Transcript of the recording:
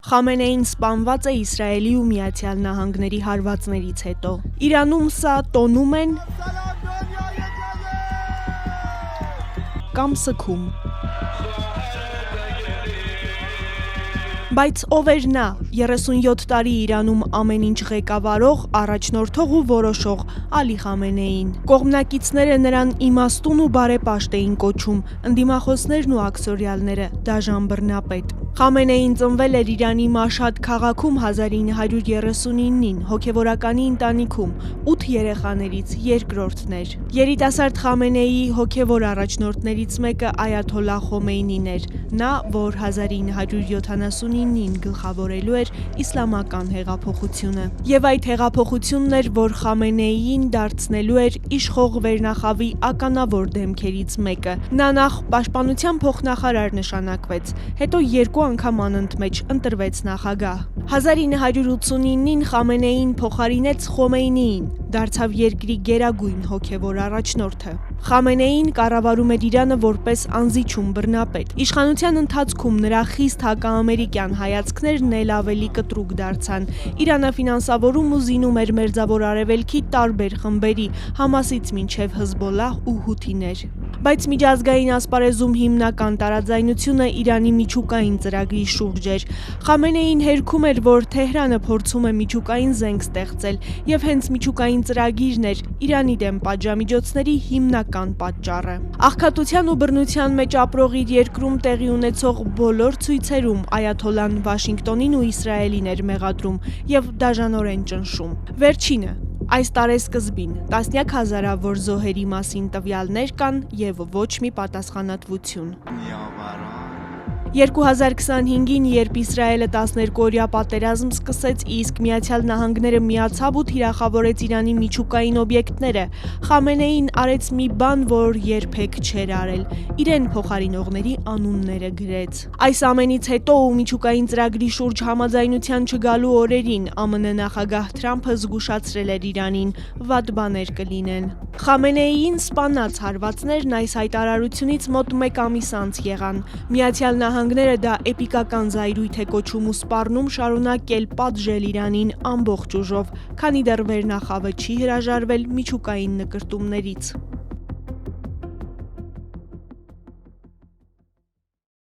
Խամենեին սպանված է Իսրայելի ու Միացյալ Նահանգների հարվածներից հետո։ Իրանում սա տոնում են կամ սգում։ Բայց ով էր նա, 37 տարի Իրանում ամեն ինչ ղեկավարող, առաջնորդող ու որոշող Ալի Խամենեին։ Կողմնակիցները նրան իմաստուն ու բարեպաշտ էին կոչում, ընդդիմախոսներն ու աքսորյալները՝ դաժան բռնապետ։ Խամենեին ծնվել էր Իրանի Մաշհադ քաղաքում 1939-ին, հոգևորականի ընտանիքում, 8 երեխաներից երկրորդն էր։ Երիտասարդ Խամենեիի հոգևոր առաջնորդներից մեկը Այաթոլլահ Խոմեյնին էր, նա, որ 1979-ին գլխավորելու էր իսլամական հեղափոխությունը։ Եվ այդ հեղափոխությունն էր, որ Խամենեիին դարձնելու էր իշխող վերնախավի ականավոր դեմքերից մեկը։ Նա նախ պաշտպանության փոխնախարար նշանակվեց, հետո 2 անգամ անընդմեջ ընտրվեց նախագահ։ 1989-ին Խամենեին փոխարինեց Խոմեյնիին, դարձավ երկրի գերագույն հոգևոր առաջնորդը։ Խամենեին կառավարում էր Իրանը որպես անզիջում բռնապետ։ Իշխանության ընթացքում նրա խիստ հակաամերիկյան հայացքներն էլ ավելի կտրուկ դարձան։ Իրանը ֆինանսավորում ու զինում էր Մերձավոր Արևելքի տարբեր խմբերի, Համասից մինչև Հզբոլլահ ու Հութիներ։ Բայց միջազգային ասպարեզում հիմնական տարաձայնությունը Իրանի միջուկային ծրագրի շուրջ էր։ Խամենեին հերքում էր, որ Թեհրանը փորձում է միջուկային զենք ստեղծել, եւ հենց միջուկային ծրագիրն էր Իրանի դեմ պատժամիջոցների հիմնական պատճառը։ Աղքատության ու բռնության մեջ ապրող իր երկրում տեղի ունեցող բոլոր ցույցերում Այաթոլլան Վաշինգտոնին ու Իսրայելին էր մեղադրում եւ դաժանորեն ճնշում։ Վերջինը այս տարեսկզբին տասնյակ հազարավոր զոհերի մասին տվյալներ կան եւ ոչ մի պատասխանատվություն։ 2025-ին, երբ Իսրայելը 12-օրյա պատերազմ սկսեց, իսկ Միացյալ Նահանգները միացավ ու թիրախավորեց Իրանի միջուկային օբյեկտները, Խամենեին արեց մի բան, որ երբեք չէր արել՝ իրեն փոխարինողների անունները գրեց։ Այս ամենից հետո ու միջուկային ծրագրի շուրջ համաձայնության չգալու օրերին ԱՄՆ նախագահ Թրամփը զգուշացրել էր Իրանին՝ վատ բաներ կլինեն։ Խամենեիին սպանած հարվածներն այս հայտարարությունից մոտ 1 ամիս անց եղան։ Միացյալ Նահանգները դա էպիկական զայրույթ է կոչում ու սպառնում շարունակել պատժել Իրանին ամբողջ ուժով, քանի դեռ վերնախավը չի հրաժարվել միջուկային նկրտումներից։